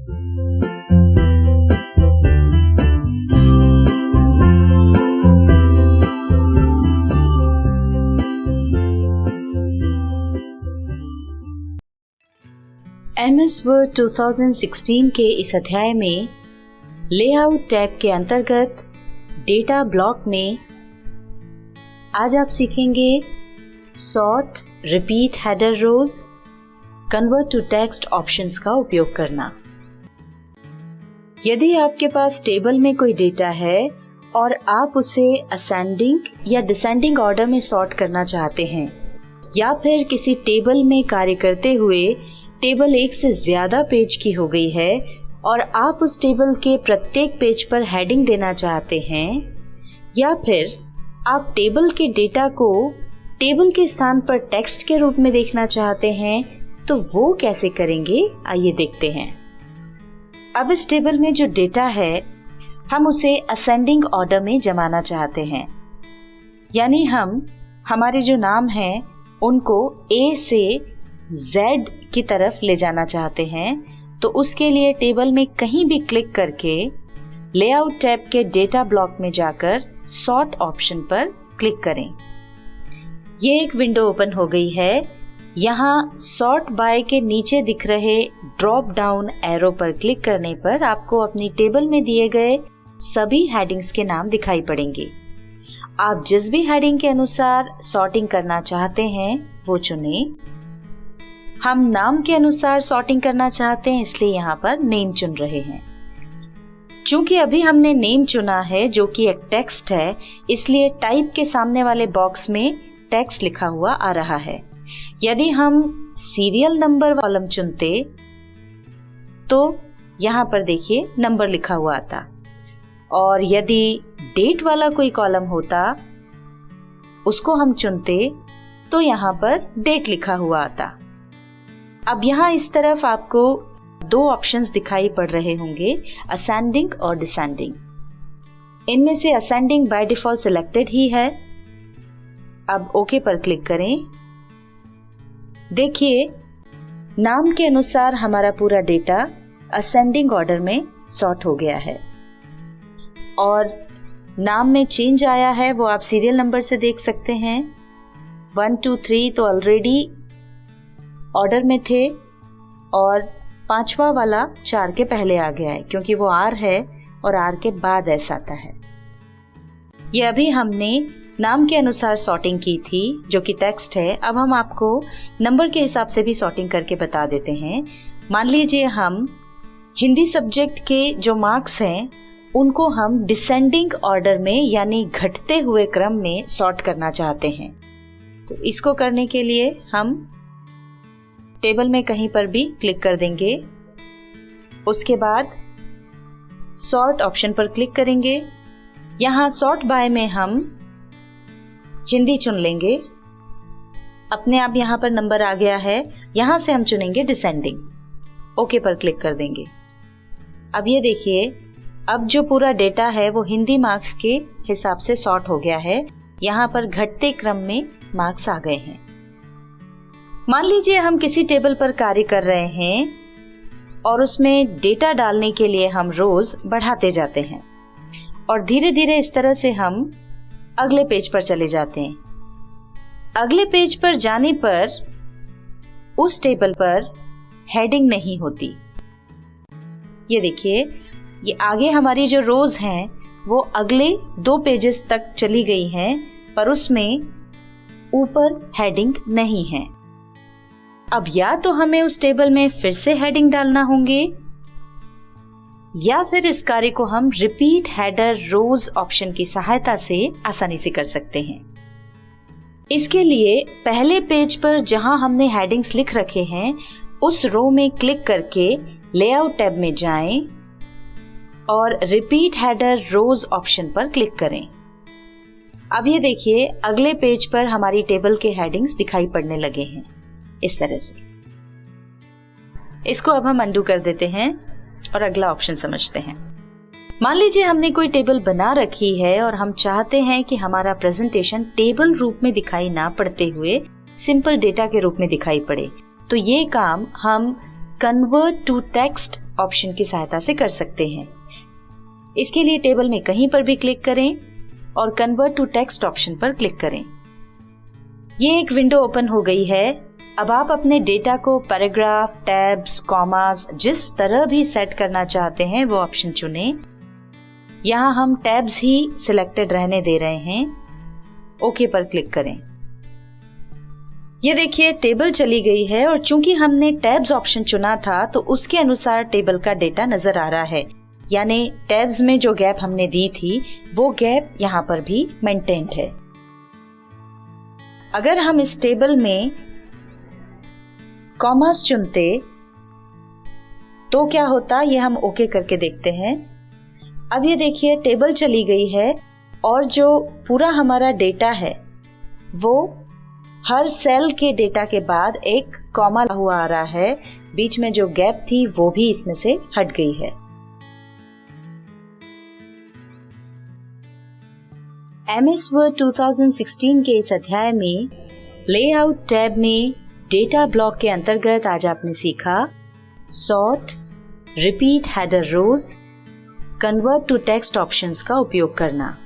MS Word 2016 के इस अध्याय में लेआउट टैब के अंतर्गत डेटा ब्लॉक में आज आप सीखेंगे sort, repeat header rows, convert to text options का उपयोग करना। यदि आपके पास टेबल में कोई डेटा है और आप उसे असेंडिंग या डिसेंडिंग ऑर्डर में सॉर्ट करना चाहते हैं, या फिर किसी टेबल में कार्य करते हुए टेबल एक से ज्यादा पेज की हो गई है और आप उस टेबल के प्रत्येक पेज पर हेडिंग देना चाहते हैं, या फिर आप टेबल के डेटा को टेबल के स्थान पर टेक्स्ट के रूप में देखना चाहते हैं, तो वो कैसे करेंगे आइए देखते हैं। अब इस टेबल में जो डेटा है हम उसे असेंडिंग ऑर्डर में जमाना चाहते हैं, यानी हम हमारे जो नाम हैं उनको A से Z की तरफ ले जाना चाहते हैं। तो उसके लिए टेबल में कहीं भी क्लिक करके लेआउट टैब के डेटा ब्लॉक में जाकर सॉर्ट ऑप्शन पर क्लिक करें। ये एक विंडो ओपन हो गई है। यहाँ सॉर्ट बाय के नीचे दिख रहे ड्रॉप डाउन एरो पर क्लिक करने पर आपको अपनी टेबल में दिए गए सभी हेडिंग्स के नाम दिखाई पड़ेंगे। आप जिस भी हेडिंग के अनुसार सॉर्टिंग करना चाहते हैं वो चुनें। हम नाम के अनुसार सॉर्टिंग करना चाहते हैं, इसलिए यहाँ पर नेम चुन रहे हैं। चूंकि अभी हमने नेम चुना है जो कि एक टेक्स्ट है, इसलिए टाइप के सामने वाले बॉक्स में टेक्स्ट लिखा हुआ आ रहा है। यदि हम सीरियल नंबर कॉलम चुनते तो यहाँ पर देखिए नंबर लिखा हुआ आता, और यदि डेट वाला कोई कॉलम होता उसको हम चुनते तो यहाँ पर डेट लिखा हुआ आता। अब यहाँ इस तरफ आपको दो ऑप्शंस दिखाई पड़ रहे होंगे, असेंडिंग और डिसेंडिंग। इनमें से असेंडिंग बाय डिफॉल्ट सिलेक्टेड ही है। अब ओके पर क्लिक करें। देखिए नाम के अनुसार हमारा पूरा डेटा असेंडिंग ऑर्डर में सॉर्ट हो गया है और नाम में चेंज आया है वो आप सीरियल नंबर से देख सकते हैं। 1 2 3 तो ऑलरेडी ऑर्डर में थे और पांचवा वाला 4 के पहले आ गया है क्योंकि वो R है और R के बाद S आता है। ये अभी हमने नाम के अनुसार सॉर्टिंग की थी जो कि टेक्स्ट है। अब हम आपको नंबर के हिसाब से भी सॉर्टिंग करके बता देते हैं। मान लीजिए हम हिंदी सब्जेक्ट के जो मार्क्स हैं उनको हम डिसेंडिंग ऑर्डर में यानी घटते हुए क्रम में सॉर्ट करना चाहते हैं। तो इसको करने के लिए हम टेबल में कहीं पर भी क्लिक कर देंगे। उसके बाद सॉर्ट ऑप्शन पर क्लिक करेंगे। यहाँ सॉर्ट बाय में हम हिंदी चुन लेंगे। अपने आप यहाँ पर नंबर आ गया है। यहाँ से हम चुनेंगे डिसेंडिंग। ओके पर क्लिक कर देंगे। अब ये देखिए अब जो पूरा डेटा है वो हिंदी मार्क्स के हिसाब से सॉर्ट हो गया है। यहाँ पर घटते क्रम में मार्क्स आ गए हैं। मान लीजिए हम किसी टेबल पर कार्य कर रहे हैं और उसमें डेटा डालने के लिए हम रोज बढ़ाते जाते हैं और धीरे धीरे इस तरह से हम अगले पेज पर चले जाते हैं। अगले पेज पर जाने पर उस टेबल पर हेडिंग नहीं होती। ये देखिए ये आगे हमारी जो रोज हैं वो अगले 2 पेजेस तक चली गई हैं पर उसमें ऊपर हेडिंग नहीं है। अब या तो हमें उस टेबल में फिर से हेडिंग डालना होंगे या फिर इस कार्य को हम रिपीट हेडर रोज ऑप्शन की सहायता से आसानी से कर सकते हैं। इसके लिए पहले पेज पर जहां हमने हेडिंग्स लिख रखे हैं उस रो में क्लिक करके लेआउट टैब में जाएं और रिपीट हेडर रोज ऑप्शन पर क्लिक करें। अब ये देखिए अगले पेज पर हमारी टेबल के हेडिंग्स दिखाई पड़ने लगे हैं इस तरह से। इसको अब हम अंडू कर देते हैं और अगला ऑप्शन समझते हैं। मान लीजिए हमने कोई टेबल बना रखी है और हम चाहते हैं कि हमारा प्रेजेंटेशन टेबल रूप में दिखाई ना पड़ते हुए सिंपल डेटा के रूप में दिखाई पड़े। तो ये काम हम कन्वर्ट टू टेक्स्ट ऑप्शन की सहायता से कर सकते हैं। इसके लिए टेबल में कहीं पर भी क्लिक करें और कन्वर्ट टू टेक्स्ट ऑप्शन पर क्लिक करें। ये एक विंडो ओपन हो गई है। अब आप अपने डेटा को पैराग्राफ, टैब्स, कॉमास जिस तरह भी सेट करना चाहते हैं वो ऑप्शन चुनें। यहाँ हम टैब्स ही सिलेक्टेड रहने दे रहे हैं। ओके पर क्लिक करें। ये देखिए टेबल चली गई है और चूंकि हमने टैब्स ऑप्शन चुना था तो उसके अनुसार टेबल का डेटा नजर आ रहा है, यानी टैब्स में जो गैप हमने दी थी वो गैप यहाँ पर भी मेंटेन्ड है। अगर हम इस टेबल में कॉमास चुनते तो क्या होता, ये हम ओके करके देखते हैं। अब ये देखिए टेबल चली गई है और जो पूरा हमारा डेटा है वो हर सेल के डेटा के बाद एक कॉमा हुआ आ रहा है। बीच में जो गैप थी वो भी इसमें से हट गई है। MS Word 2016 के इस अध्याय में लेआउट टैब में डेटा ब्लॉक के अंतर्गत आज आपने सीखा sort, repeat header rows, convert to text options का उपयोग करना।